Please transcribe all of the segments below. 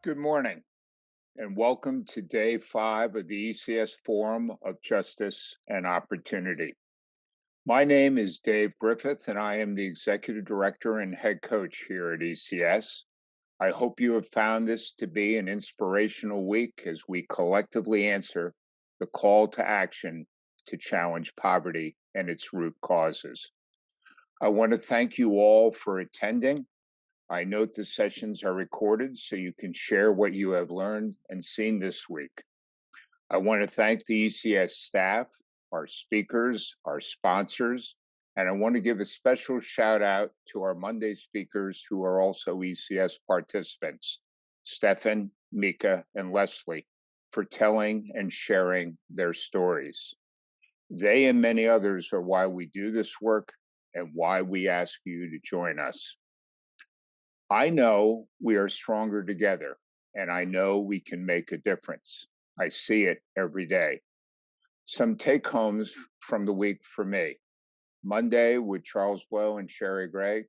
Good morning, and welcome to day 5 of the ECS Forum of Justice and Opportunity. My name is Dave Griffith, and I am the Executive Director and Head Coach here at ECS. I hope you have found this to be an inspirational week as we collectively answer the call to action to challenge poverty and its root causes. I want to thank you all for attending. I note the sessions are recorded so you can share what you have learned and seen this week. I want to thank the ECS staff, our speakers, our sponsors, and I want to give a special shout out to our Monday speakers who are also ECS participants, Stefan, Mika, and Leslie, for telling and sharing their stories. They and many others are why we do this work and why we ask you to join us. I know we are stronger together, and I know we can make a difference. I see it every day. Some take-homes from the week for me. Monday with Charles Blow and Sherry Gray,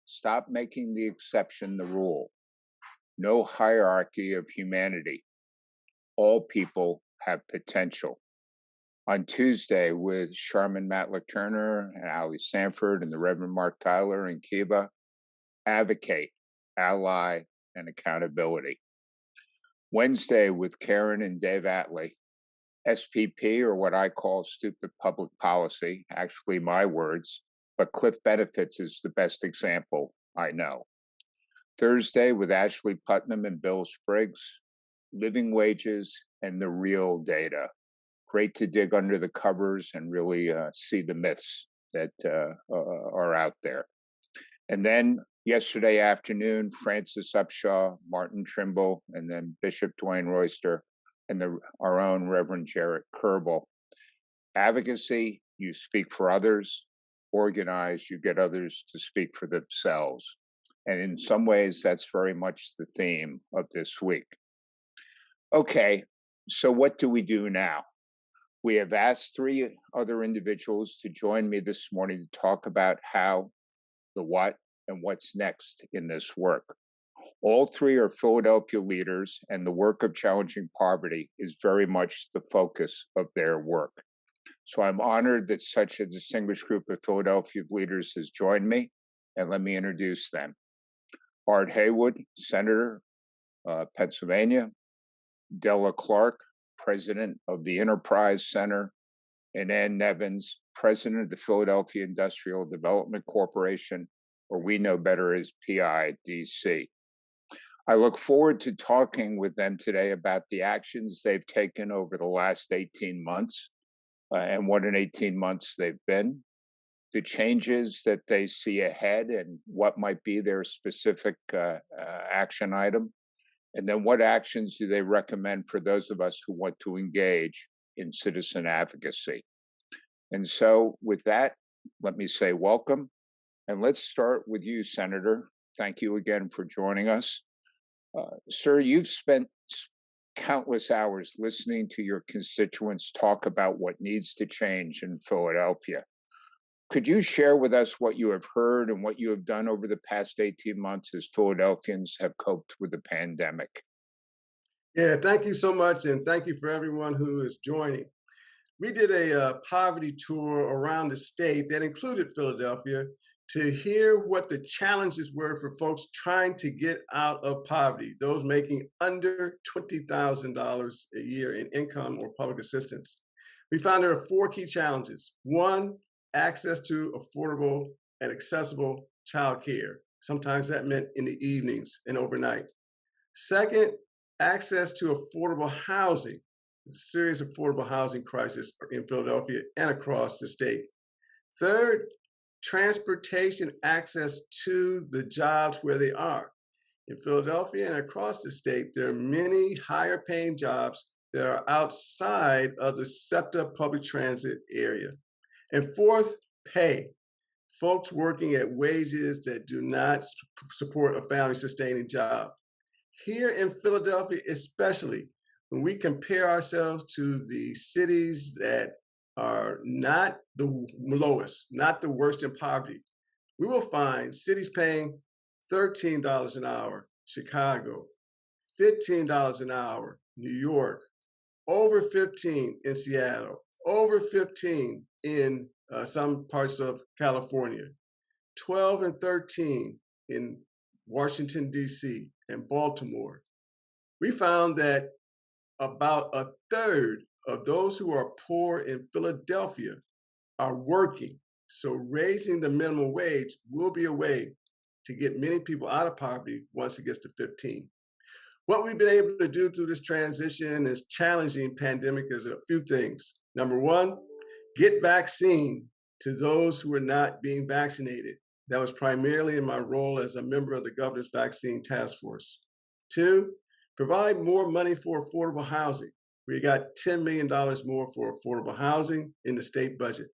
stop making the exception the rule. No hierarchy of humanity. All people have potential. On Tuesday with Sharman Matlick-Turner and Ali Sanford and the Reverend Mark Tyler and Kiba, advocate, ally, and accountability. Wednesday with Karen and Dave Atlee, SPP, or what I call stupid public policy, actually my words, but Cliff Benefits is the best example I know. Thursday with Ashley Putnam and Bill Spriggs, living wages and the real data. Great to dig under the covers and really see the myths that are out there. And then yesterday afternoon, Francis Upshaw, Martin Trimble, and then Bishop Dwayne Royster, and our own Reverend Jarrett Kerbel. Advocacy, you speak for others. Organize, you get others to speak for themselves. And in some ways, that's very much the theme of this week. Okay, so what do we do now? We have asked 3 other individuals to join me this morning to talk about how, the what, and what's next in this work. All 3 are Philadelphia leaders, and the work of challenging poverty is very much the focus of their work. So I'm honored that such a distinguished group of Philadelphia leaders has joined me, and let me introduce them. Art Haywood, Senator, Pennsylvania. Della Clark, President of the Enterprise Center, and Ann Nevins, President of the Philadelphia Industrial Development Corporation, or we know better as PIDC. I look forward to talking with them today about the actions they've taken over the last 18 months and what in 18 months they've been, the changes that they see ahead and what might be their specific action item, and then what actions do they recommend for those of us who want to engage in citizen advocacy. And so with that, let me say welcome. And let's start with you, Senator. Thank you again for joining us. Sir, you've spent countless hours listening to your constituents talk about what needs to change in Philadelphia. Could you share with us what you have heard and what you have done over the past 18 months as Philadelphians have coped with the pandemic? Yeah, thank you so much, and thank you for everyone who is joining. We did a poverty tour around the state that included Philadelphia to hear what the challenges were for folks trying to get out of poverty, those making under $20,000 a year in income or public assistance. We found there are 4 key challenges. 1, access to affordable and accessible childcare. Sometimes that meant in the evenings and overnight. 2nd, access to affordable housing. A serious affordable housing crisis in Philadelphia and across the state. 3rd, transportation access to the jobs where they are. In Philadelphia and across the state, there are many higher paying jobs that are outside of the SEPTA public transit area. And 4th, pay. Folks working at wages that do not support a family sustaining job. Here in Philadelphia, especially, when we compare ourselves to the cities that are not the lowest, not the worst in poverty, we will find cities paying $13 an hour, Chicago, $15 an hour, New York, over 15 in Seattle, over 15 in some parts of California, 12 and 13 in Washington, D.C. and Baltimore. We found that about a third of those who are poor in Philadelphia are working. So raising the minimum wage will be a way to get many people out of poverty once it gets to 15. What we've been able to do through this transition, this challenging pandemic, is a few things. Number one, get vaccine to those who are not being vaccinated. That was primarily in my role as a member of the governor's vaccine task force. Two, provide more money for affordable housing. We got $10 million more for affordable housing in the state budget.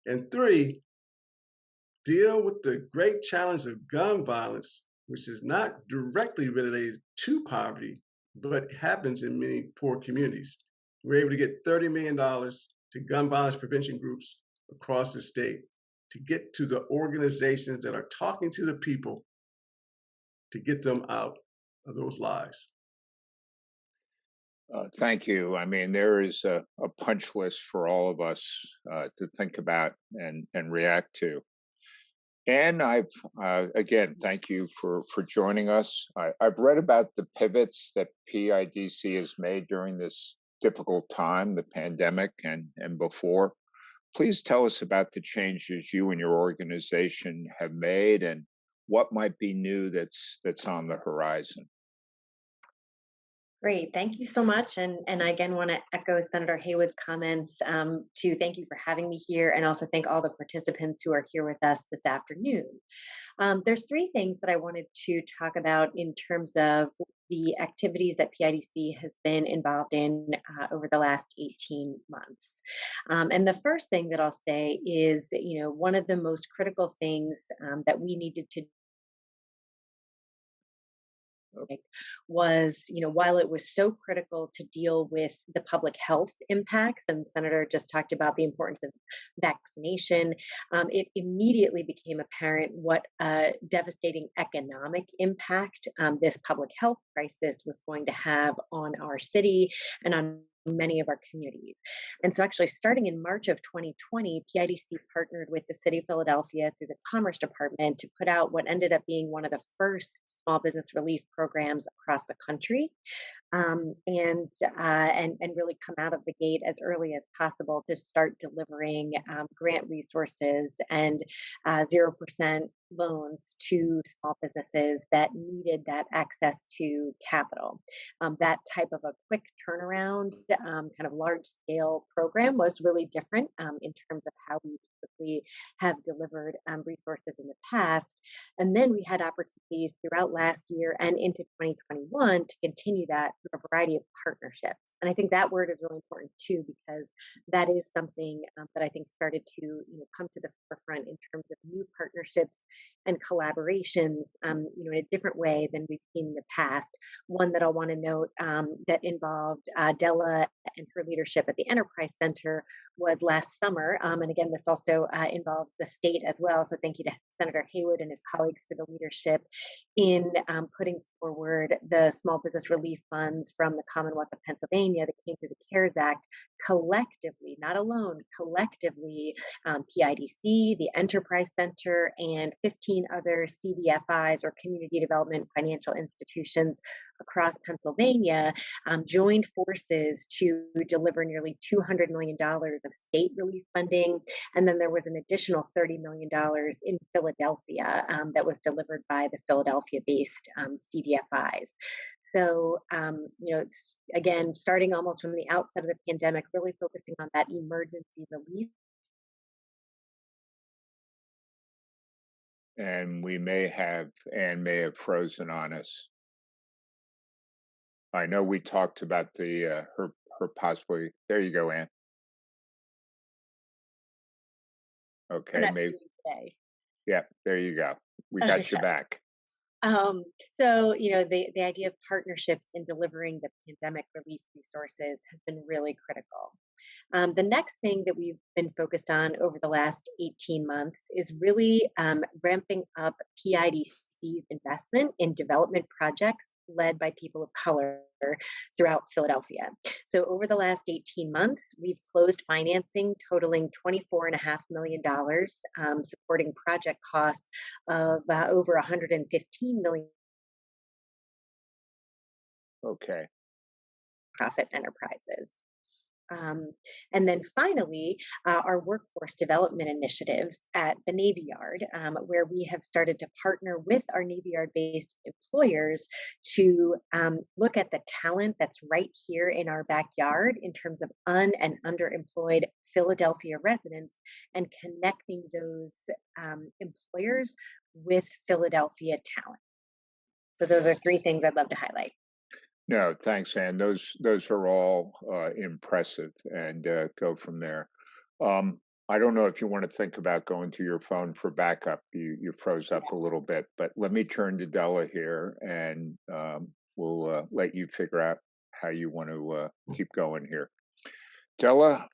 And three, deal with the great challenge of gun violence, which is not directly related to poverty, but happens in many poor communities. We're able to get $30 million to gun violence prevention groups across the state to get to the organizations that are talking to the people to get them out of those lives. Thank you. I mean, there is a punch list for all of us to think about and react to. And again, thank you for joining us. I've read about the pivots that PIDC has made during this difficult time, the pandemic and before. Please tell us about the changes you and your organization have made and what might be new that's on the horizon. Great. Thank you so much. And I again want to echo Senator Haywood's comments to thank you for having me here and also thank all the participants who are here with us this afternoon. There's three things that I wanted to talk about in terms of the activities that PIDC has been involved in over the last 18 months. And the first thing that I'll say is, one of the most critical things that we needed to was, while it was so critical to deal with the public health impacts, and the Senator just talked about the importance of vaccination, it immediately became apparent what a devastating economic impact this public health crisis was going to have on our city and on many of our communities. And so actually starting in March of 2020, PIDC partnered with the City of Philadelphia through the Commerce Department to put out what ended up being one of the first small business relief programs across the country. And really come out of the gate as early as possible to start delivering grant resources and 0% loans to small businesses that needed that access to capital. That type of a quick turnaround, kind of large scale program was really different in terms of how we typically have delivered resources in the past. And then we had opportunities throughout last year and into 2021 to continue that through a variety of partnerships. And I think that word is really important too, because that is something that I think started to come to the forefront in terms of new partnerships and collaborations, in a different way than we've seen in the past. One that I want to note that involved Della and her leadership at the Enterprise Center was last summer. And again, this also involves the state as well. So thank you to Senator Haywood and his colleagues for the leadership in putting forward the small business relief funds from the Commonwealth of Pennsylvania that came through the CARES Act collectively, not alone, collectively, PIDC, the Enterprise Center, and 15 other CDFIs or community development financial institutions across Pennsylvania joined forces to deliver nearly $200 million of state relief funding. And then there was an additional $30 million in Philadelphia that was delivered by the Philadelphia-based CDFIs. So, again, starting almost from the outset of the pandemic, really focusing on that emergency relief. And Anne may have frozen on us. I know we talked about her possibly. There you go, Anne. Okay, maybe. Today. Yeah, there you go. We got you back. So, the idea of partnerships in delivering the pandemic relief resources has been really critical. The next thing that we've been focused on over the last 18 months is really ramping up PIDC's investment in development projects led by people of color throughout Philadelphia. So over the last 18 months, we've closed financing totaling $24.5 million, supporting project costs of over $115 million Okay. profit enterprises. And then finally, our workforce development initiatives at the Navy Yard, where we have started to partner with our Navy Yard based employers to look at the talent that's right here in our backyard in terms of and underemployed Philadelphia residents and connecting those employers with Philadelphia talent. So, those are three things I'd love to highlight. No, thanks, Ann. Those are all impressive, and go from there. I don't know if you want to think about going to your phone for backup. You froze up a little bit, but let me turn to Della here, and we'll let you figure out how you want to keep going here. Della,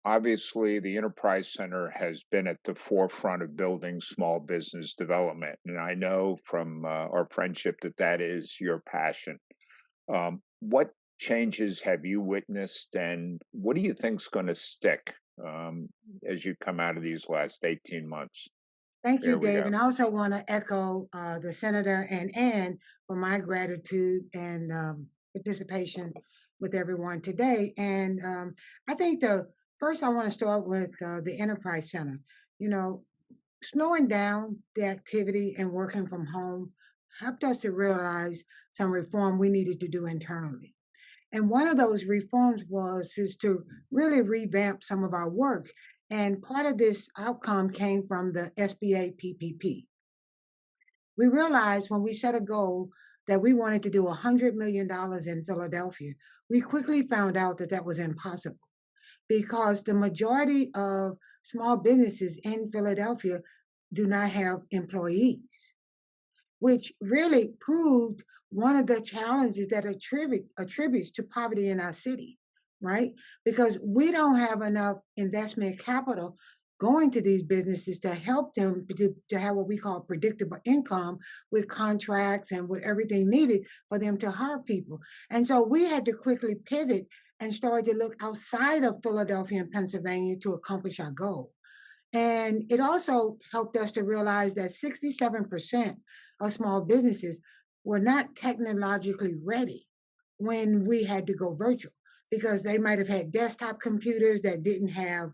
obviously, the Enterprise Center has been at the forefront of building small business development, and I know from our friendship that is your passion. What changes have you witnessed, and what do you think's going to stick as you come out of these last 18 months? Thank you, There we Dave. go. And I also want to echo the Senator and Ann for my gratitude and participation with everyone today. And I think first I want to start with the Enterprise Center. You know, slowing down the activity and working from home helped us to realize some reform we needed to do internally. And one of those reforms is to really revamp some of our work. And part of this outcome came from the SBA PPP. We realized when we set a goal that we wanted to do $100 million in Philadelphia, we quickly found out that was impossible because the majority of small businesses in Philadelphia do not have employees, which really proved one of the challenges that attributes to poverty in our city, right? Because we don't have enough investment capital going to these businesses to help them to have what we call predictable income with contracts and with everything needed for them to hire people. And so we had to quickly pivot and start to look outside of Philadelphia and Pennsylvania to accomplish our goal. And it also helped us to realize that 67% of small businesses were not technologically ready when we had to go virtual because they might have had desktop computers that didn't have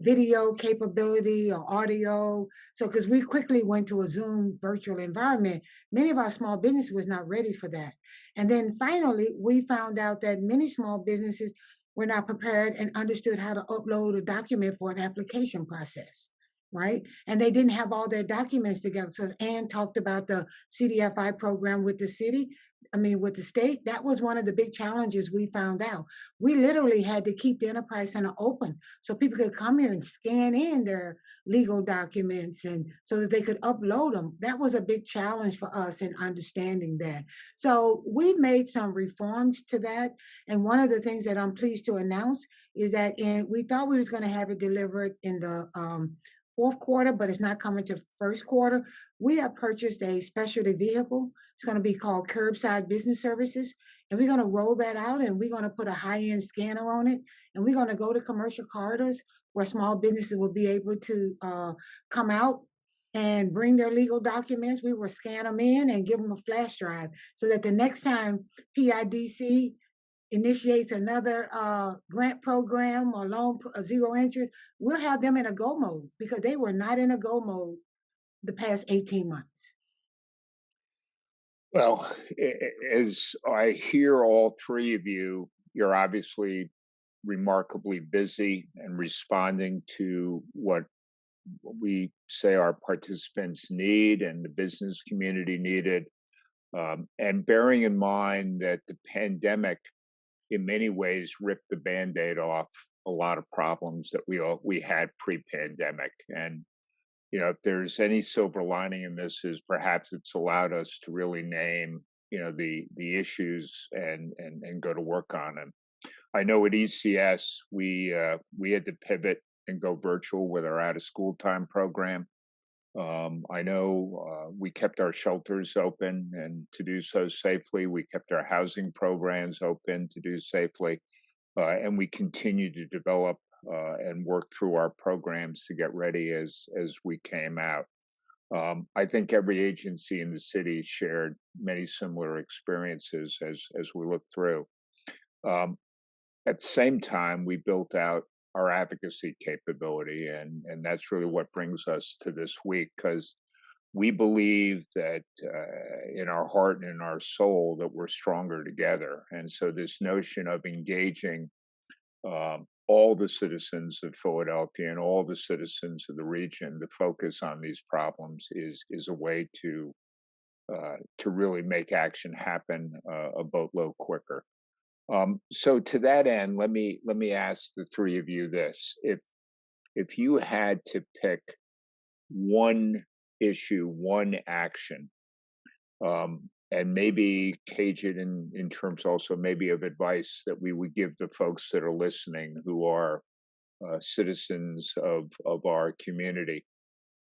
video capability or audio. So because we quickly went to a Zoom virtual environment, many of our small businesses was not ready for that. And then finally, we found out that many small businesses were not prepared and understood how to upload a document for an application process, right? And they didn't have all their documents together. So as Ann talked about the CDFI program with the with the state, that was one of the big challenges we found out. We literally had to keep the Enterprise Center open so people could come here and scan in their legal documents and so that they could upload them. That was a big challenge for us in understanding that. So we've made some reforms to that. And one of the things that I'm pleased to announce is that we thought we was going to have it delivered in the fourth quarter, but it's not coming to first quarter. We have purchased a specialty vehicle. It's going to be called Curbside Business Services. And we're going to roll that out and we're going to put a high-end scanner on it. And we're going to go to commercial corridors where small businesses will be able to come out and bring their legal documents. We will scan them in and give them a flash drive so that the next time PIDC initiates another grant program or loan zero interest, we'll have them in a go mode because they were not in a go mode the past 18 months. Well, as I hear all three of you, you're obviously remarkably busy and responding to what we say our participants need and the business community needed. And bearing in mind that the pandemic in many ways ripped the Band-Aid off a lot of problems that we had pre-pandemic. And if there's any silver lining in this is perhaps it's allowed us to really name the issues and go to work on them. I know at ECS we had to pivot and go virtual with our out of school time program. I know we kept our shelters open, and to do so safely. We kept our housing programs open to do safely, and we continue to develop and work through our programs to get ready as we came out. I think every agency in the city shared many similar experiences as we look through. Um, at the same time, we built out our advocacy capability, and that's really what brings us to this week, because we believe that in our heart and in our soul that we're stronger together. And so this notion of engaging all the citizens of Philadelphia and all the citizens of the region to focus on these problems is a way to really make action happen a boatload quicker. So to that end, let me ask the three of you this: if you had to pick one issue, one action, and maybe cage it in terms also maybe of advice that we would give the folks that are listening who are citizens of our community,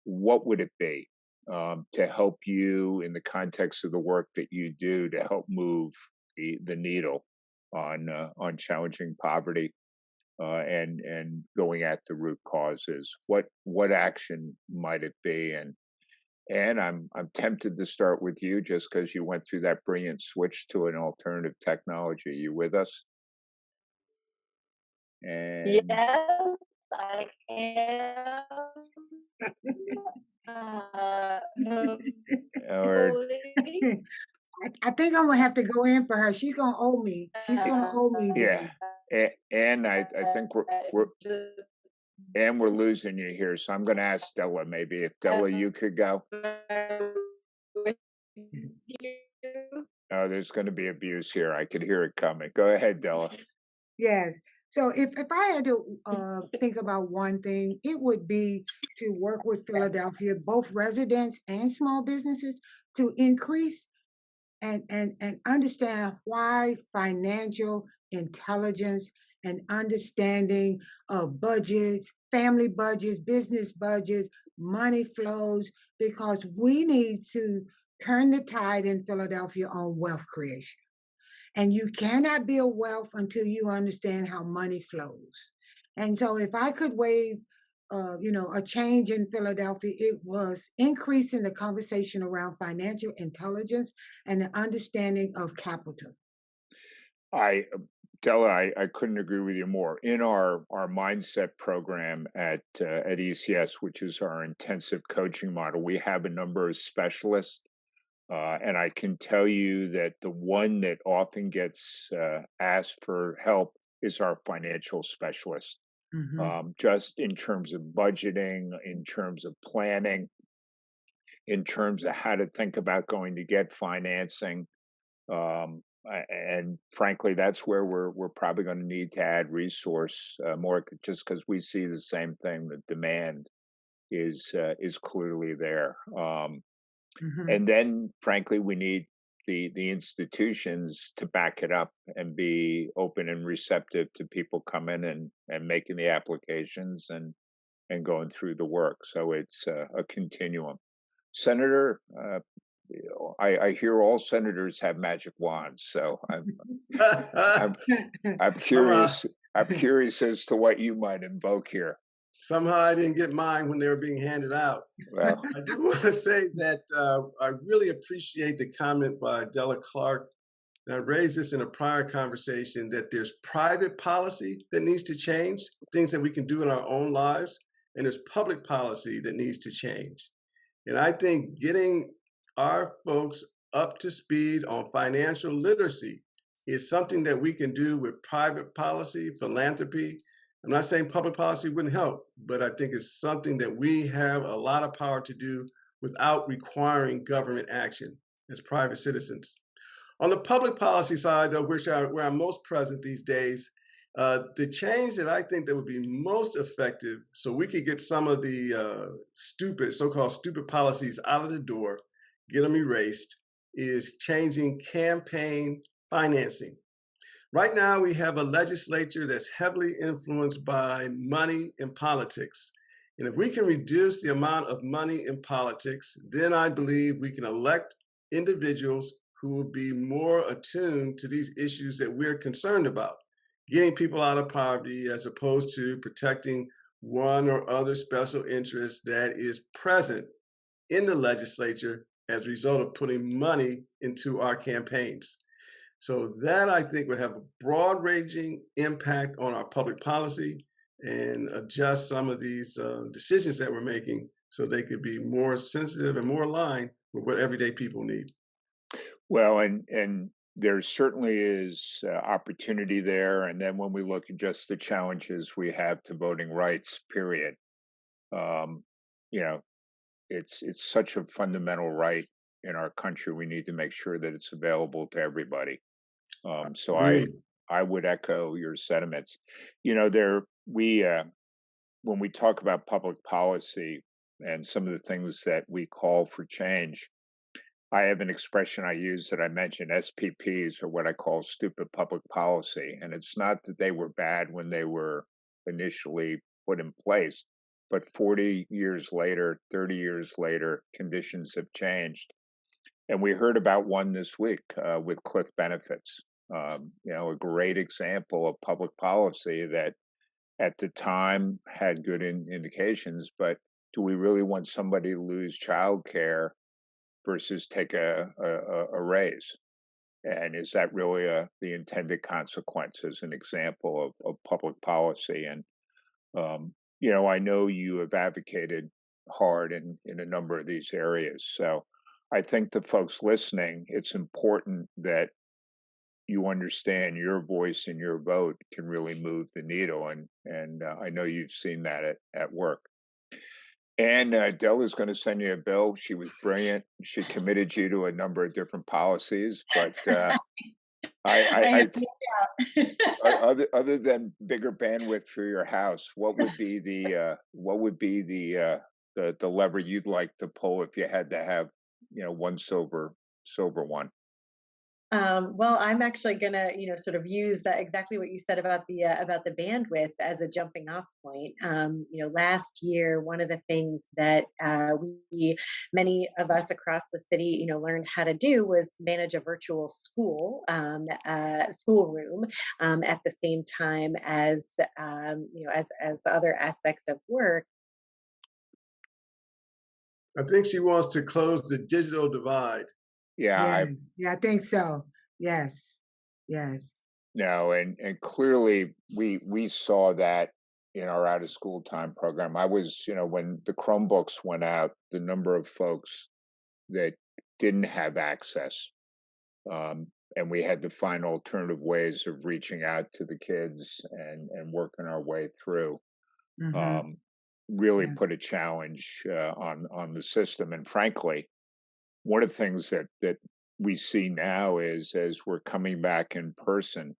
what would it be to help you in the context of the work that you do to help move the needle on challenging poverty and going at the root causes? What action might it be? And I'm tempted to start with you just because you went through that brilliant switch to an alternative technology. You with us? And Yes, I am. or Hopefully. I think I'm gonna have to go in for her. She's gonna owe me. She's gonna owe me yeah, today. and I think we're losing you here. So I'm going to ask Della, maybe if Della, you could go. Oh, there's going to be abuse here. I could hear it coming. Go ahead, Della. Yes. So if I had to think about one thing, it would be to work with Philadelphia, both residents and small businesses, to increase and understand why financial intelligence and understanding of budgets, family budgets, business budgets, money flows, because we need to turn the tide in Philadelphia on wealth creation. And you cannot build wealth until you understand how money flows. And so if I could wave a change in Philadelphia, it was increasing the conversation around financial intelligence and the understanding of capital. I, Della, I couldn't agree with you more. In our mindset program at ECS, which is our intensive coaching model, we have a number of specialists. And I can tell you that the one that often gets asked for help is our financial specialist. Just in terms of budgeting, in terms of planning, in terms of how to think about going to get financing. And frankly, that's where we're probably going to need to add resource more, just because we see the same thing. The demand is clearly there. And then, frankly, we need the institutions to back it up and be open and receptive to people coming and making the applications and going through the work. So it's a continuum. Senator, I hear all senators have magic wands, so I'm curious. I'm curious as to what you might invoke here. Somehow I didn't get mine when they were being handed out. Well, I do want to say that I really appreciate the comment by Della Clark. And I raised this in a prior conversation that there's private policy that needs to change, things that we can do in our own lives, and there's public policy that needs to change. And I think getting our folks up to speed on financial literacy is something that we can do with private policy, philanthropy. I'm not saying public policy wouldn't help, but I think it's something that we have a lot of power to do without requiring government action as private citizens. On the public policy side, though, where I'm most present these days, the change that I think that would be most effective so we could get some of the so-called stupid policies out of the door, get them erased, is changing campaign financing. Right now, we have a legislature that's heavily influenced by money and politics. And if we can reduce the amount of money in politics, then I believe we can elect individuals who will be more attuned to these issues that we're concerned about, getting people out of poverty as opposed to protecting one or other special interest that is present in the legislature as a result of putting money into our campaigns. So that, I think, would have a broad-ranging impact on our public policy and adjust some of these decisions that we're making so they could be more sensitive and more aligned with what everyday people need. Well, and there certainly is opportunity there. And then when we look at just the challenges we have to voting rights, period, um, you know, it's such a fundamental right in our country. We need to make sure that it's available to everybody. So Agreed. I would echo your sentiments. You know, when we talk about public policy and some of the things that we call for change, I have an expression I use that I mentioned. SPPs are what I call stupid public policy. And it's not that they were bad when they were initially put in place, but 40 years later, 30 years later, conditions have changed. And we heard about one this week with Cliff Benefits. A great example of public policy that at the time had good indications, but do we really want somebody to lose childcare versus take a raise? And is that really the intended consequence as an example of public policy? And, I know you have advocated hard in a number of these areas. So I think the folks listening, it's important that you understand your voice and your vote can really move the needle. And I know you've seen that at work. And Della's going to send you a bill. She was brilliant. She committed you to a number of different policies, but I other than bigger bandwidth for your house, what would be the the lever you'd like to pull if you had to have one silver one? Well, I'm actually gonna, sort of use exactly what you said about the bandwidth as a jumping off point. Last year, one of the things that many of us across the city, learned how to do was manage a virtual schoolroom at the same time as as other aspects of work. I think she wants to close the digital divide. Yeah, Yeah, yeah, I think so. Yes, yes. no, and clearly we saw that in our out of school time program. I was, when the Chromebooks went out, the number of folks that didn't have access, and we had to find alternative ways of reaching out to the kids and working our way through. Mm-hmm. Um, really Yeah. put a challenge on the system, and frankly, one of the things that we see now is as we're coming back in person,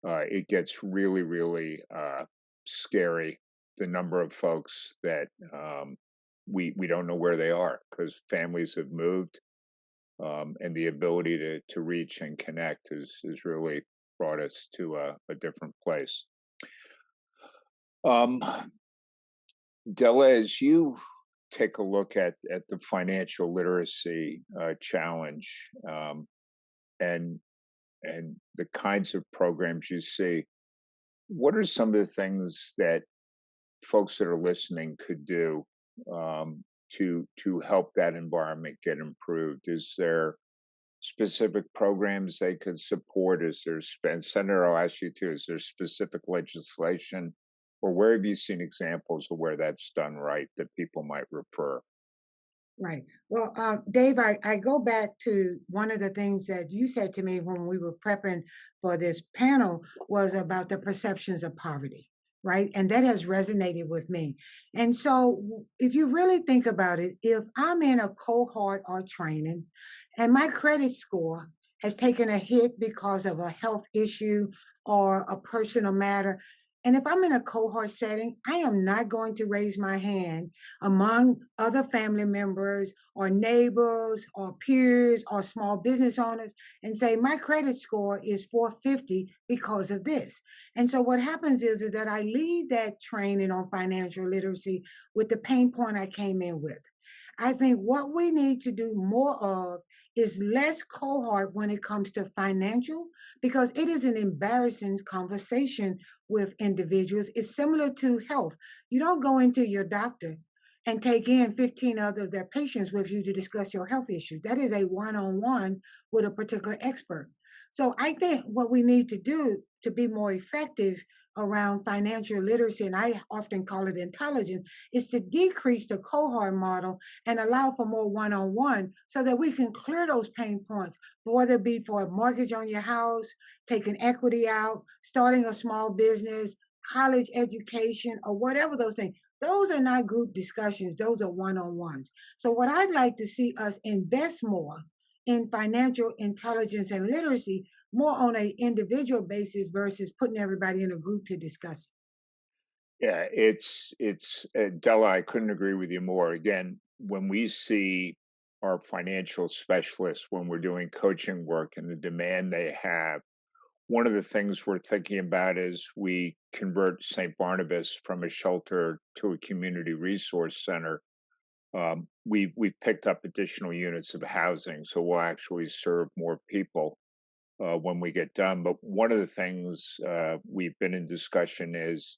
it gets really, really scary. The number of folks that we don't know where they are because families have moved, and the ability to reach and connect has really brought us to a different place. Um, Della, as you take a look at the financial literacy challenge, and the kinds of programs you see, what are some of the things that folks that are listening could do to help that environment get improved? Is there specific programs they could support? Is there Senator, I'll ask you too, is there specific legislation, or where have you seen examples of where that's done right that people might refer? Right. Well, Dave, I go back to one of the things that you said to me when we were prepping for this panel was about the perceptions of poverty, right? And that has resonated with me. And so, if you really think about it, if I'm in a cohort or training and my credit score has taken a hit because of a health issue or a personal matter, And if I'm in a cohort setting, I am not going to raise my hand among other family members or neighbors or peers or small business owners and say, my credit score is 450 because of this. And so what happens is that I lead that training on financial literacy with the pain point I came in with. I think what we need to do more of is less cohort when it comes to financial, because it is an embarrassing conversation with individuals. It's similar to health. You don't go into your doctor and take in 15 other of their patients with you to discuss your health issues. That is a one-on-one with a particular expert. So I think what we need to do to be more effective around financial literacy, and I often call it intelligence, is to decrease the cohort model and allow for more one-on-one so that we can clear those pain points, whether it be for a mortgage on your house, taking equity out, starting a small business, college education, or whatever those things. Those are not group discussions, those are one-on-ones. So what I'd like to see us invest more in financial intelligence and literacy, more on an individual basis versus putting everybody in a group to discuss. Yeah, it's Della, I couldn't agree with you more. Again, when we see our financial specialists, when we're doing coaching work and the demand they have, one of the things we're thinking about is we convert St. Barnabas from a shelter to a community resource center. We've picked up additional units of housing, so we'll actually serve more people when we get done. But one of the things we've been in discussion is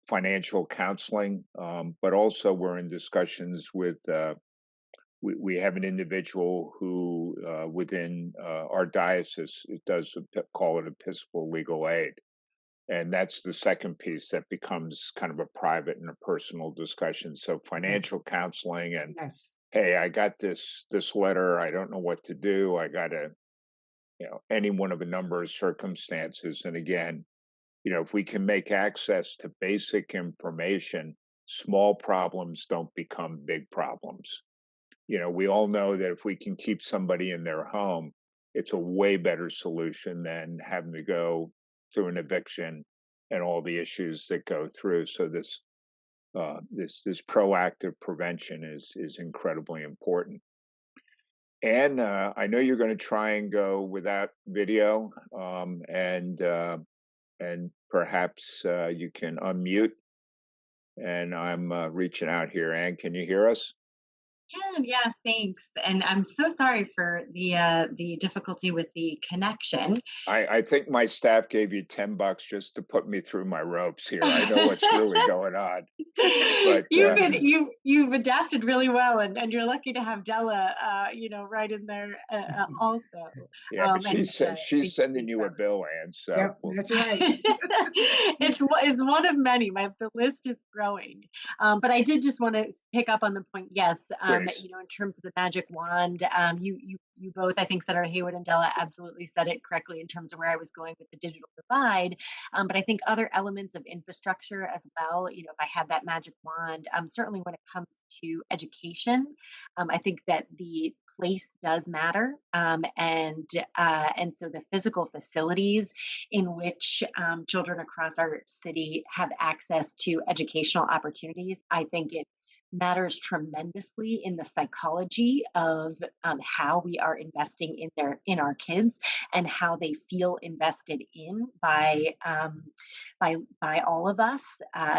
financial counseling, but also we're in discussions with. We have an individual who within our diocese does call it Episcopal legal aid. And that's the second piece that becomes kind of a private and a personal discussion. So financial counseling and, Yes. hey, I got this letter. I don't know what to do. I got to, any one of a number of circumstances. And again, if we can make access to basic information, small problems don't become big problems. We all know that if we can keep somebody in their home, it's a way better solution than having to go through an eviction and all the issues that go through. So this proactive prevention is incredibly important. And I know you're going to try and go without video, and perhaps you can unmute. And I'm reaching out here. Ann, can you hear us? Yes, thanks. And I'm so sorry for the difficulty with the connection. I think my staff gave you $10 just to put me through my ropes here. I know what's really going on. But you've adapted really well, and you're lucky to have Della, right in there also. Yeah, but she's sending you a bill, Ann. So Yep, that's right. It's one of many. The list is growing. But I did just want to pick up on the point. Yes, in terms of the magic wand, you both, I think, Senator Haywood and Della, absolutely said it correctly in terms of where I was going with the digital divide. But I think other elements of infrastructure as well. If I had that magic wand, certainly when it comes to education, I think that the place does matter, and so the physical facilities in which children across our city have access to educational opportunities, I think it matters tremendously in the psychology of how we are investing in our kids and how they feel invested in by all of us.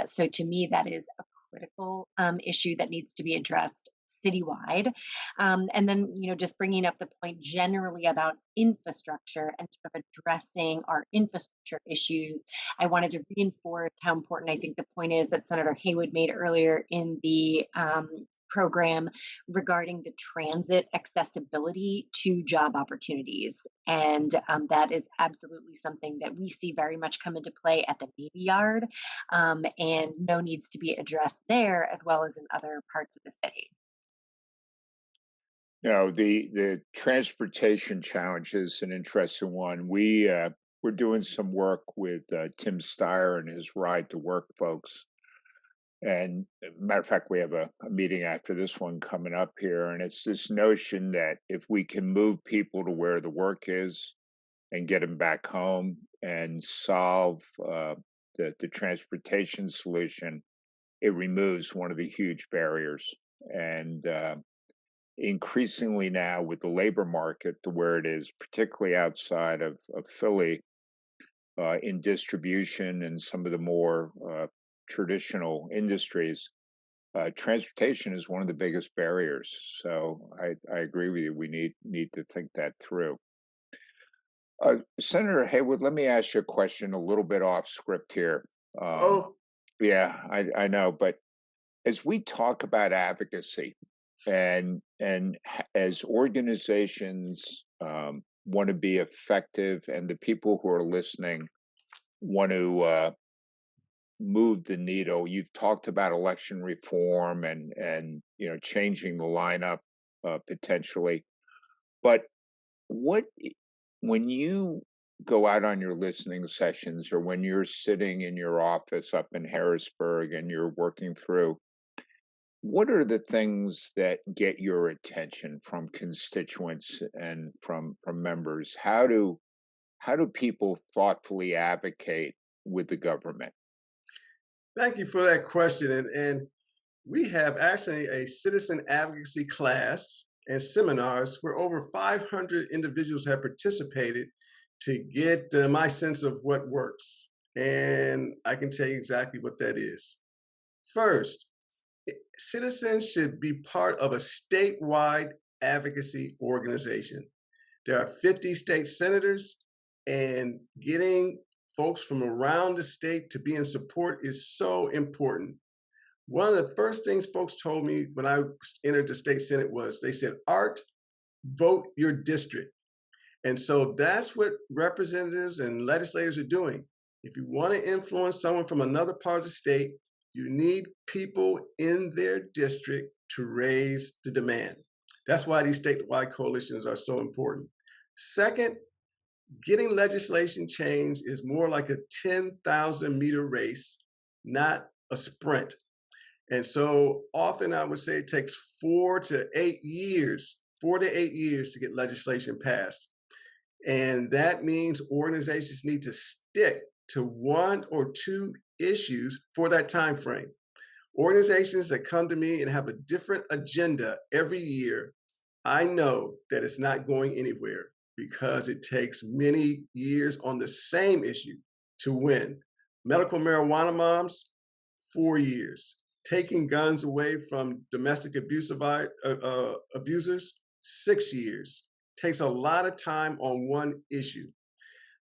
So to me, that is a critical issue that needs to be addressed citywide. And then, just bringing up the point generally about infrastructure and sort of addressing our infrastructure issues, I wanted to reinforce how important I think the point is that Senator Haywood made earlier in the program regarding the transit accessibility to job opportunities. And that is absolutely something that we see very much come into play at the Navy Yard, and needs to be addressed there as well as in other parts of the city. The transportation challenge is an interesting one. We're doing some work with Tim Steyer and his Ride to Work folks. And matter of fact, we have a meeting after this one coming up here. And it's this notion that if we can move people to where the work is and get them back home and solve the transportation solution, it removes one of the huge barriers. And increasingly now with the labor market to where it is, particularly outside of Philly, in distribution and some of the more traditional industries, transportation is one of the biggest barriers. So I agree with you. We need to think that through. Senator Haywood, let me ask you a question a little bit off script here. Yeah, I know, but as we talk about advocacy, and as organizations want to be effective, and the people who are listening want to move the needle, you've talked about election reform and changing the lineup potentially, but when you go out on your listening sessions, or when you're sitting in your office up in Harrisburg and you're working through, what are the things that get your attention from constituents and from members? How do people thoughtfully advocate with the government? Thank you for that question. And we have actually a citizen advocacy class and seminars where over 500 individuals have participated to get my sense of what works. And I can tell you exactly what that is. First, citizens should be part of a statewide advocacy organization. There are 50 state senators, and getting folks from around the state to be in support is so important. One of the first things folks told me when I entered the state Senate was, they said, Art, vote your district. And so that's what representatives and legislators are doing. If you want to influence someone from another part of the state, you need people in their district to raise the demand. That's why these statewide coalitions are so important. Second, getting legislation changed is more like a 10,000 meter race, not a sprint. And so often I would say it takes 4 to 8 years to get legislation passed. And that means organizations need to stick to 1 or 2 issues for that time frame. Organizations that come to me and have a different agenda every year, I know that it's not going anywhere, because it takes many years on the same issue to win. Medical marijuana moms, 4 years. Taking guns away from domestic abusers, 6 years. Takes a lot of time on one issue.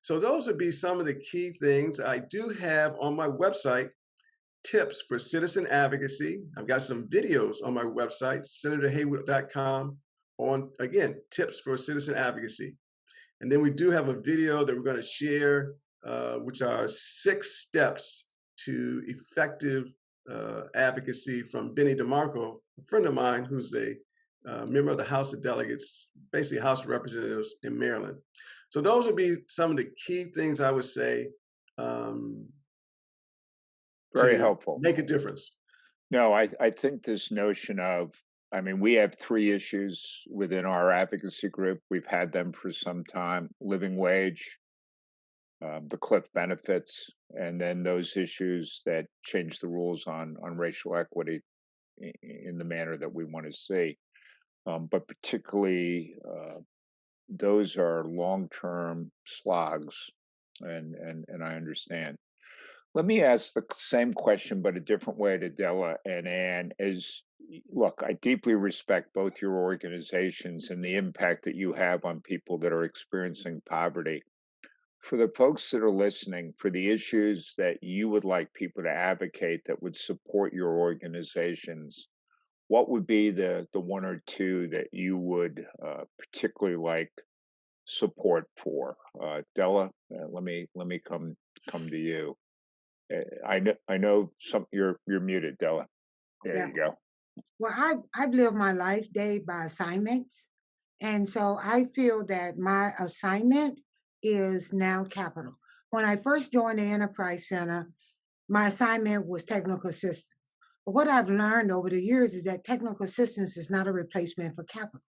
So those would be some of the key things. I do have on my website tips for citizen advocacy. I've got some videos on my website, senatorhaywood.com, on, again, tips for citizen advocacy. And then we do have a video that we're going to share, which are 6 steps to effective advocacy from Benny DeMarco, a friend of mine who's a member of the House of Delegates, basically House of Representatives in Maryland. So those would be some of the key things I would say. Very helpful. Make a difference. No, I think this notion of, I mean, we have 3 issues within our advocacy group. We've had them for some time: living wage, the cliff benefits, and then those issues that change the rules on racial equity in the manner that we want to see. But particularly, those are long-term slogs, and I understand. Let me ask the same question, but a different way, to Della and Ann. Look, I deeply respect both your organizations and the impact that you have on people that are experiencing poverty. For the folks that are listening, for the issues that you would like people to advocate that would support your organizations, what would be the 1 or 2 that you would particularly like support for? Della, let me come to you. I know some. You're muted, Della. There you go. Well, I've lived my life, Dave, by assignments. And so I feel that my assignment is now capital. When I first joined the Enterprise Center, my assignment was technical assistance. But what I've learned over the years is that technical assistance is not a replacement for capital.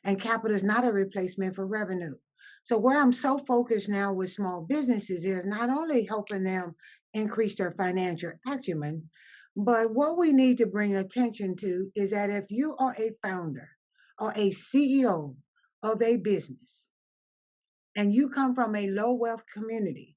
And capital is not a replacement for revenue. So where I'm so focused now with small businesses is not only helping them increase their financial acumen. But what we need to bring attention to is that if you are a founder or a CEO of a business and you come from a low wealth community,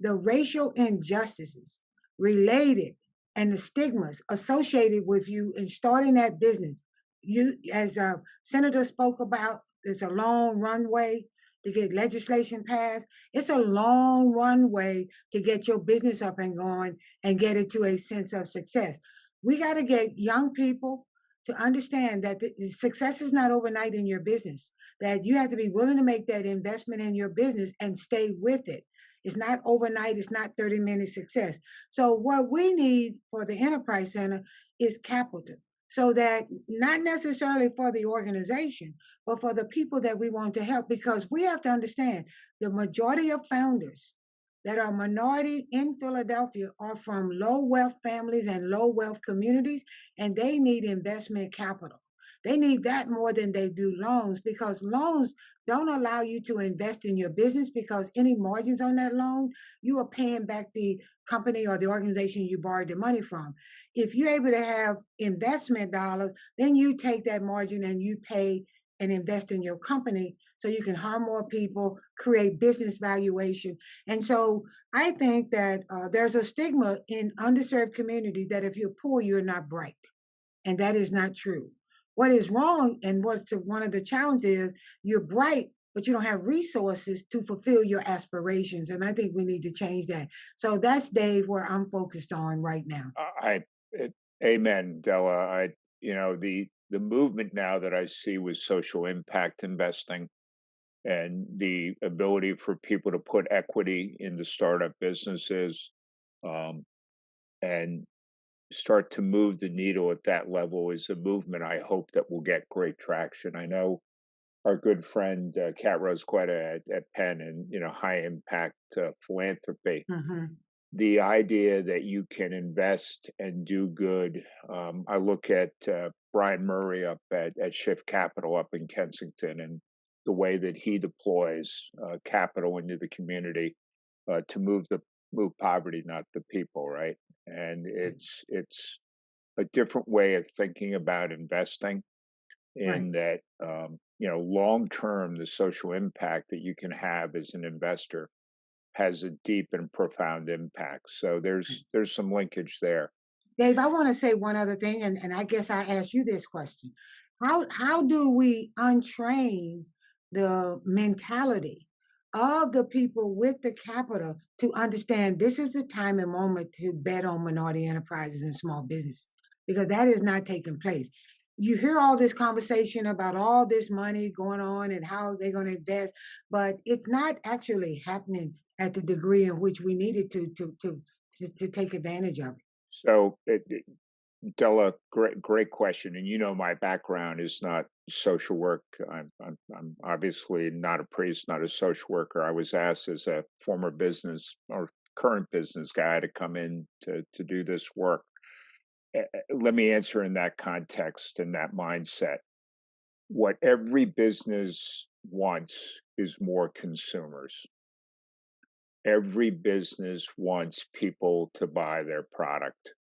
the racial injustices related and the stigmas associated with you in starting that business, you, as a senator spoke about, there's a long runway to get legislation passed. It's a long runway to get your business up and going and get it to a sense of success. We got to get young people to understand that the success is not overnight in your business, that you have to be willing to make that investment in your business and stay with it. It's not overnight, it's not 30-minute success. So what we need for the Enterprise Center is capital, so that not necessarily for the organization, but for the people that we want to help, because we have to understand the majority of founders that are minority in Philadelphia are from low wealth families and low wealth communities, and they need investment capital. They need that more than they do loans, because loans don't allow you to invest in your business, because any margins on that loan, you are paying back the company or the organization you borrowed the money from. If you're able to have investment dollars, then you take that margin and you pay and invest in your company so you can hire more people, create business valuation. And so I think that there's a stigma in underserved communities that if you're poor, you're not bright. And that is not true. What is wrong and what's one of the challenges is you're bright, but you don't have resources to fulfill your aspirations. And I think we need to change that. So that's, Dave, where I'm focused on right now. Amen, Della. The movement now that I see with social impact investing and the ability for people to put equity into startup businesses and start to move the needle at that level is a movement I hope that will get great traction. I know our good friend Kat Rosquetta at Penn and high impact philanthropy. Mm-hmm. The idea that you can invest and do good. I look at Brian Murray up at Shift Capital up in Kensington, and the way that he deploys capital into the community to move poverty, not the people, right? And it's a different way of thinking about investing in that, long term, the social impact that you can have as an investor has a deep and profound impact. So there's some linkage there. Dave, I want to say one other thing, and I guess I asked you this question. How do we untrain the mentality of the people with the capital to understand this is the time and moment to bet on minority enterprises and small businesses? Because that is not taking place. You hear all this conversation about all this money going on and how they're going to invest, but it's not actually happening at the degree in which we needed to take advantage of it. So, Della, great question. And my background is not social work. I'm obviously not a priest, not a social worker. I was asked as a former business or current business guy to come in to do this work. Let me answer in that context and that mindset. What every business wants is more consumers. Every business wants people to buy their product.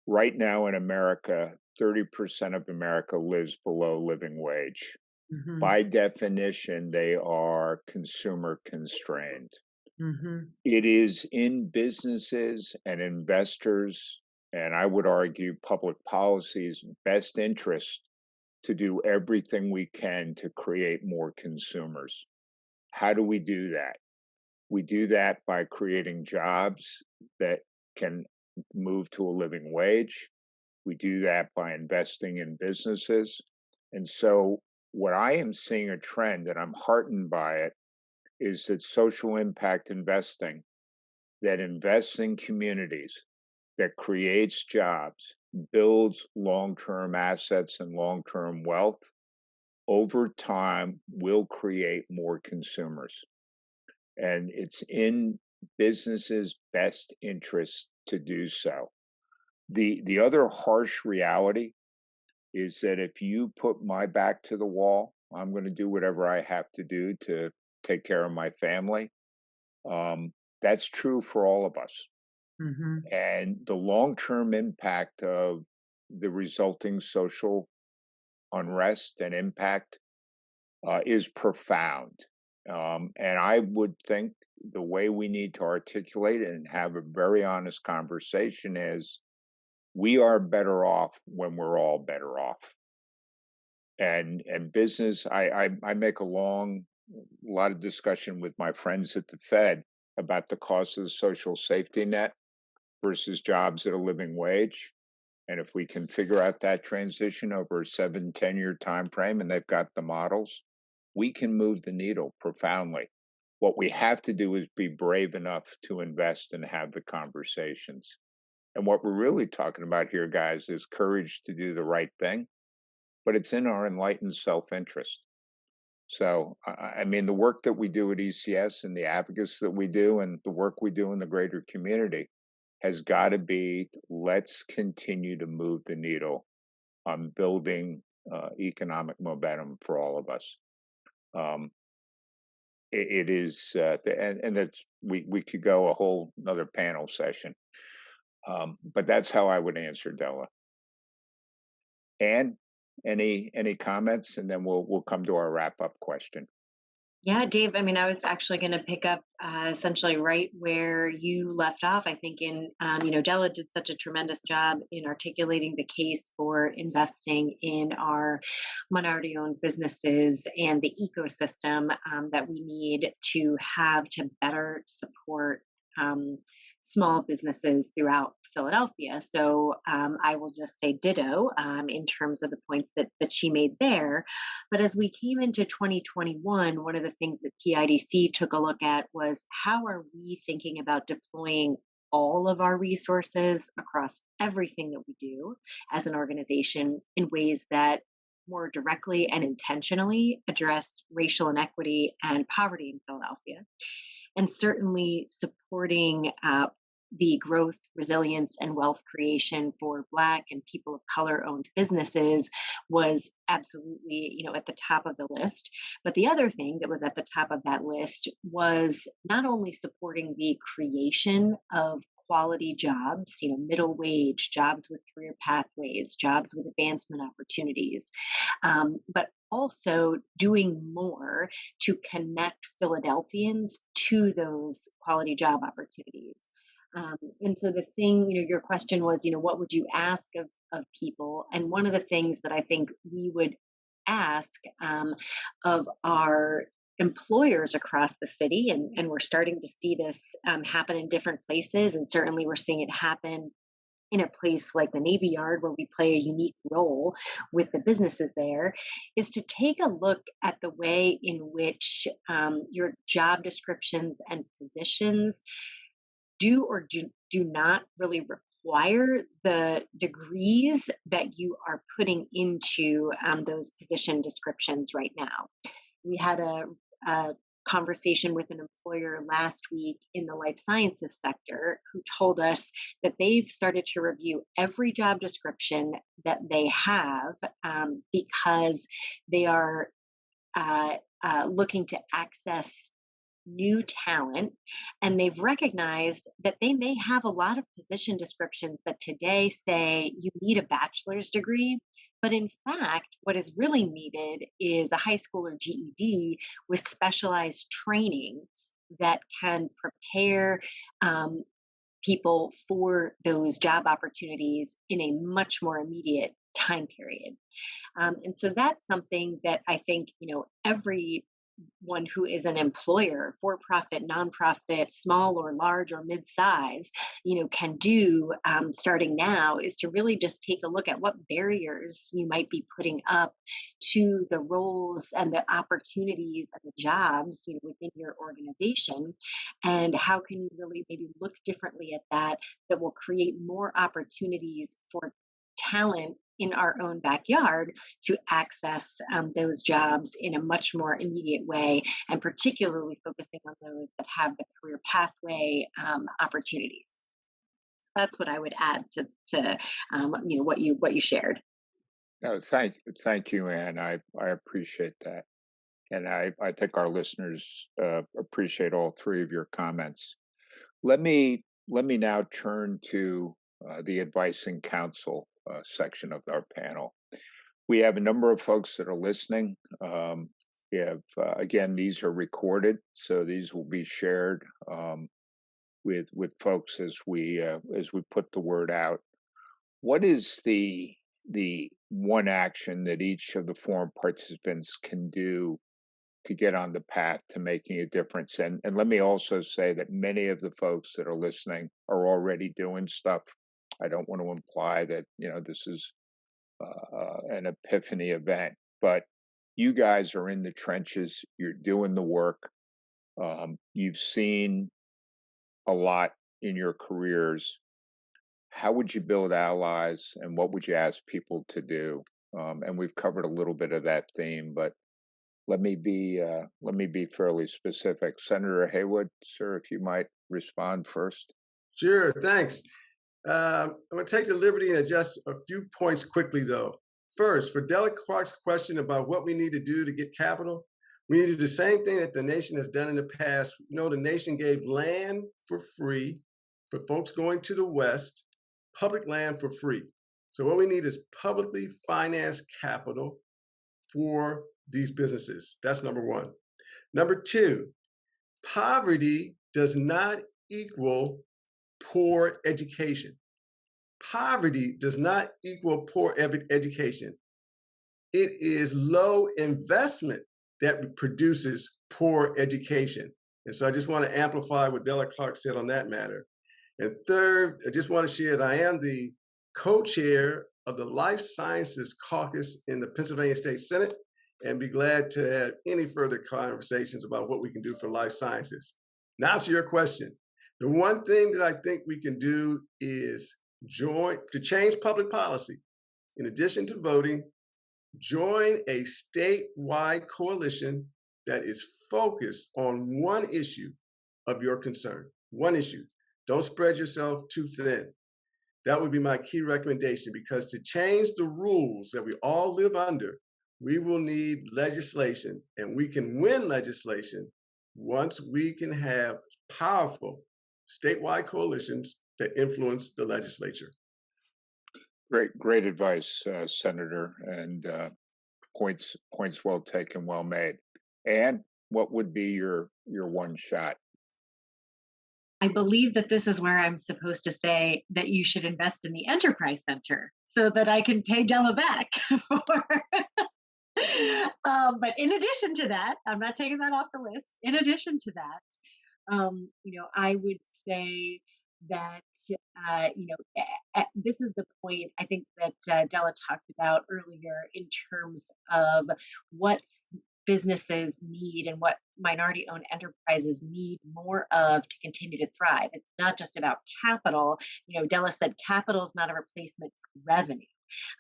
Right now in America, 30% of America lives below living wage. Mm-hmm. By definition, they are consumer constrained. Mm-hmm. It is in businesses and investors, and I would argue public policy's best interest to do everything we can to create more consumers. How do we do that? We do that by creating jobs that can move to a living wage. We do that by investing in businesses. And so what I am seeing a trend, and I'm heartened by it, is that social impact investing that invests in communities, that creates jobs, builds long-term assets and long-term wealth, over time will create more consumers. And it's in businesses' best interest to do so. The other harsh reality is that if you put my back to the wall, I'm going to do whatever I have to do to take care of my family. That's true for all of us. And the long-term impact of the resulting social unrest and impact is profound. And I would think the way we need to articulate it and have a very honest conversation is we are better off when we're all better off. And business, I make a lot of discussion with my friends at the Fed about the cost of the social safety net versus jobs at a living wage. And if we can figure out that transition over a 7-10 year time frame, and they've got the models, we can move the needle profoundly. What we have to do is be brave enough to invest and have the conversations. And what we're really talking about here, guys, is courage to do the right thing, but it's in our enlightened self-interest. So, I mean, the work that we do at ECS and the advocacy that we do and the work we do in the greater community has got to be, let's continue to move the needle on building economic momentum for all of us. It is, and that's, we could go a whole another panel session, but that's how I would answer, Della. And any comments, and then we'll come to our wrap up question. Yeah, Dave, I mean, I was actually going to pick up essentially right where you left off. I think Della did such a tremendous job in articulating the case for investing in our minority-owned businesses and the ecosystem that we need to have to better support small businesses throughout Philadelphia. So I will just say ditto in terms of the points that she made there. But as we came into 2021, one of the things that PIDC took a look at was how are we thinking about deploying all of our resources across everything that we do as an organization in ways that more directly and intentionally address racial inequity and poverty in Philadelphia. And certainly supporting the growth, resilience, and wealth creation for Black and people of color owned businesses was absolutely, at the top of the list. But the other thing that was at the top of that list was not only supporting the creation of quality jobs, middle wage jobs with career pathways, jobs with advancement opportunities, but also doing more to connect Philadelphians to those quality job opportunities. And so the thing, your question was, what would you ask of people? And one of the things that I think we would ask of our employers across the city, and we're starting to see this happen in different places, and certainly we're seeing it happen in a place like the Navy Yard, where we play a unique role with the businesses there, is to take a look at the way in which your job descriptions and positions do or do not really require the degrees that you are putting into those position descriptions right now. We had a conversation with an employer last week in the life sciences sector who told us that they've started to review every job description that they have because they are looking to access new talent, and they've recognized that they may have a lot of position descriptions that today say you need a bachelor's degree, but in fact what is really needed is a high school or GED with specialized training that can prepare people for those job opportunities in a much more immediate time period. And so that's something that I think every one who is an employer, for-profit, nonprofit, small or large or mid-size, can do starting now, is to really just take a look at what barriers you might be putting up to the roles and the opportunities and the jobs within your organization, and how can you really maybe look differently at that will create more opportunities for talent in our own backyard to access those jobs in a much more immediate way, and particularly focusing on those that have the career pathway opportunities. So that's what I would add to what you shared. No, thank you, Ann. I appreciate that, and I think our listeners appreciate all three of your comments. Let me let me now turn to the advice and counsel section of our panel. We have a number of folks that are listening. We have, again, these are recorded, so these will be shared with folks as we put the word out. What is the one action that each of the forum participants can do to get on the path to making a difference? And let me also say that many of the folks that are listening are already doing stuff. I don't want to imply that, this is an epiphany event, but you guys are in the trenches. You're doing the work. You've seen a lot in your careers. How would you build allies, and what would you ask people to do? And we've covered a little bit of that theme, but let me be fairly specific. Senator Haywood, sir, if you might respond first. Sure, thanks. I'm going to take the liberty and adjust a few points quickly, though. First, for Della Clark's question about what we need to do to get capital, we need to do the same thing that the nation has done in the past. The nation gave land for free for folks going to the West, public land for free. So what we need is publicly financed capital for these businesses. That's number one. Number two, poverty does not equal poor education. Poverty does not equal poor education. It is low investment that produces poor education. And so I just want to amplify what Della Clark said on that matter. And third, I just want to share that I am the co-chair of the Life Sciences Caucus in the Pennsylvania State Senate, and be glad to have any further conversations about what we can do for life sciences. Now to your question. The one thing that I think we can do is to change public policy. In addition to voting, join a statewide coalition that is focused on one issue of your concern, one issue. Don't spread yourself too thin. That would be my key recommendation, because to change the rules that we all live under, we will need legislation, and we can win legislation once we can have powerful statewide coalitions that influence the legislature. Great advice, Senator, and points well taken, well made. Anne, what would be your one shot? I believe that this is where I'm supposed to say that you should invest in the Enterprise Center so that I can pay Della back for. But in addition to that, I'm not taking that off the list. In addition to that, I would say that, this is the point I think that Della talked about earlier in terms of what businesses need and what minority-owned enterprises need more of to continue to thrive. It's not just about capital. Della said capital is not a replacement for revenue.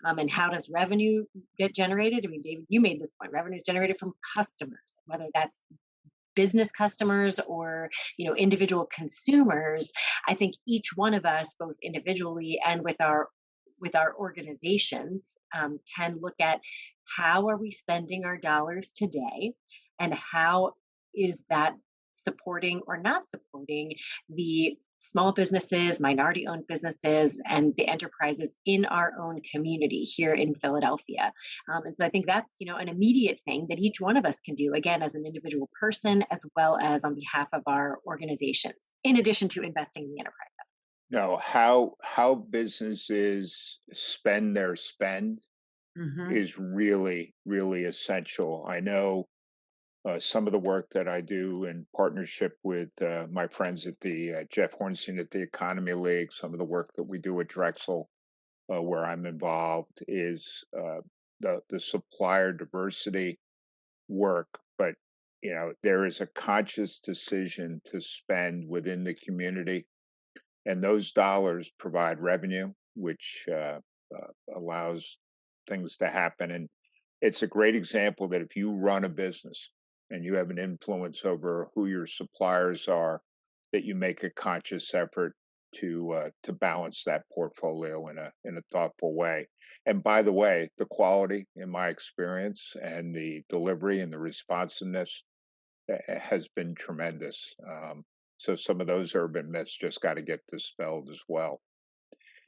And how does revenue get generated? I mean, David, you made this point. Revenue is generated from customers, whether that's business customers or individual consumers. I think each one of us, both individually and with our organizations, can look at how are we spending our dollars today, and how is that supporting or not supporting the small businesses, minority-owned businesses, and the enterprises in our own community here in Philadelphia. And so I think that's, an immediate thing that each one of us can do, again, as an individual person, as well as on behalf of our organizations, in addition to investing in the enterprise. No, how businesses spend their spend is really, really essential. I know some of the work that I do in partnership with my friends at the Jeff Hornstein at the Economy League, some of the work that we do at Drexel, where I'm involved, is the supplier diversity work. But there is a conscious decision to spend within the community, and those dollars provide revenue, which allows things to happen. And it's a great example that if you run a business and you have an influence over who your suppliers are, that you make a conscious effort to balance that portfolio in a thoughtful way. And by the way, the quality, in my experience, and the delivery and the responsiveness has been tremendous. So some of those urban myths just got to get dispelled as well.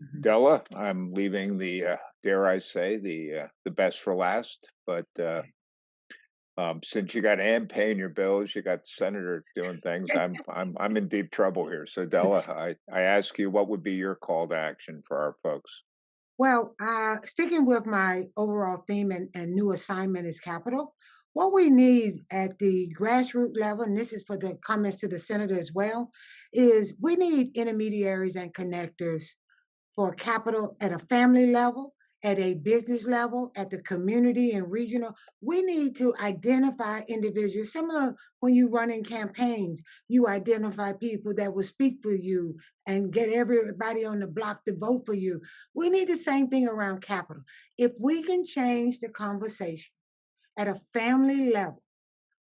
Mhm. Della, I'm leaving the dare I say the best for last, but since you got Ann paying your bills, you got the senator doing things. I'm in deep trouble here. So Della, I ask you, what would be your call to action for our folks? Well, sticking with my overall theme and new assignment is capital. What we need at the grassroots level, and this is for the comments to the senator as well, is we need intermediaries and connectors for capital at a family level, at a business level, at the community and regional. We need to identify individuals, similar when you run in campaigns, you identify people that will speak for you and get everybody on the block to vote for you. We need the same thing around capital. If we can change the conversation at a family level,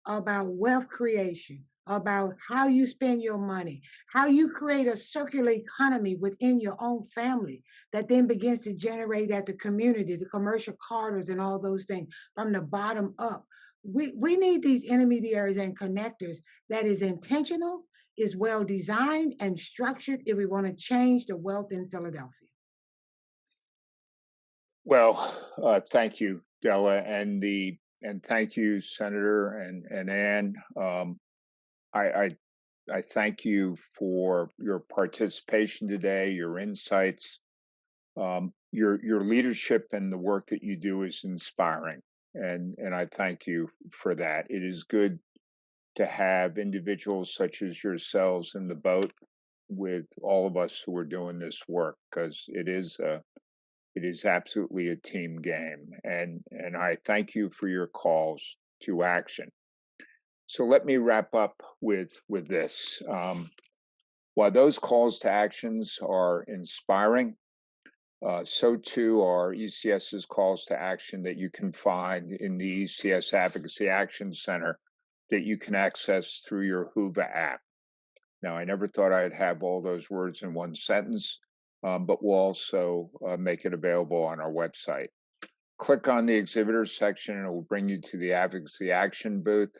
about wealth creation, about how you spend your money, how you create a circular economy within your own family that then begins to generate at the community, the commercial corridors, and all those things from the bottom up. We need these intermediaries and connectors that is intentional, is well designed and structured if we want to change the wealth in Philadelphia. Well, thank you, Della, and thank you, Senator and Ann. I I thank you for your participation today, your insights, your leadership, and the work that you do is inspiring, and I thank you for that. It is good to have individuals such as yourselves in the boat with all of us who are doing this work, because it is absolutely a team game, and I thank you for your calls to action. So let me wrap up with this. While those calls to actions are inspiring, so too are ECS's calls to action that you can find in the ECS Advocacy Action Center that you can access through your Hoover app. Now, I never thought I'd have all those words in one sentence, but we'll also make it available on our website. Click on the exhibitors section and it will bring you to the Advocacy Action booth,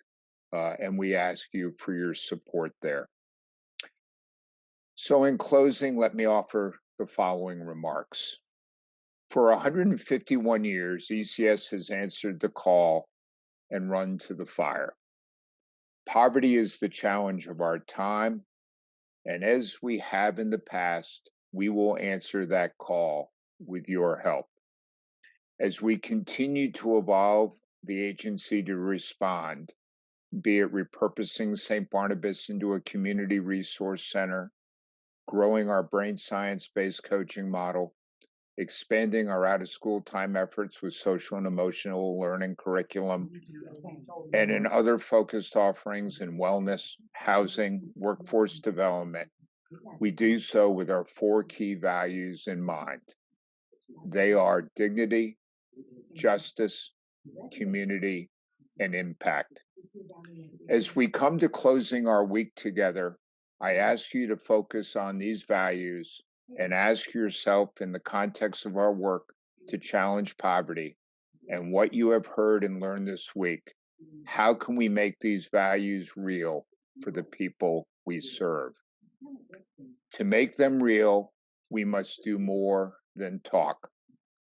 and we ask you for your support there. So in closing, let me offer the following remarks. For 151 years, ECS has answered the call and run to the fire. Poverty is the challenge of our time, and as we have in the past, we will answer that call with your help. As we continue to evolve the agency to respond, be it repurposing St. Barnabas into a community resource center, growing our brain science-based coaching model, expanding our out-of-school time efforts with social and emotional learning curriculum, and in other focused offerings in wellness, housing, workforce development, we do so with our 4 key values in mind. They are dignity, justice, community, and impact. As we come to closing our week together, I ask you to focus on these values and ask yourself, in the context of our work to challenge poverty and what you have heard and learned this week, how can we make these values real for the people we serve? To make them real, we must do more than talk.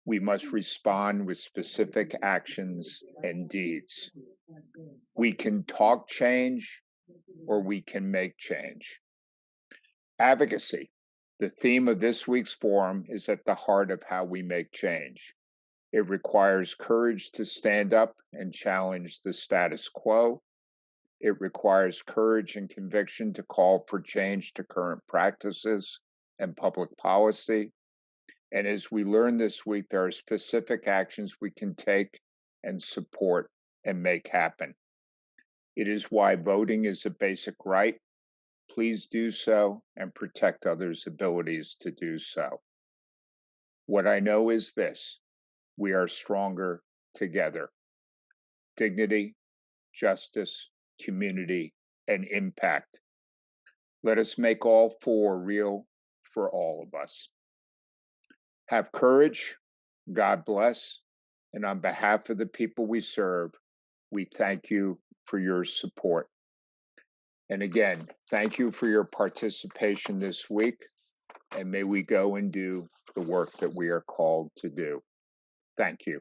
We must respond with specific actions and deeds. We can talk change, or we can make change. Advocacy, the theme of this week's forum, is at the heart of how we make change. It requires courage to stand up and challenge the status quo. It requires courage and conviction to call for change to current practices and public policy. And as we learned this week, there are specific actions we can take and support and make happen. It is why voting is a basic right. Please do so and protect others' abilities to do so. What I know is this: we are stronger together. Dignity, justice, community, and impact. Let us make all 4 real for all of us. Have courage, God bless, and on behalf of the people we serve, we thank you for your support. And again, thank you for your participation this week, and may we go and do the work that we are called to do. Thank you.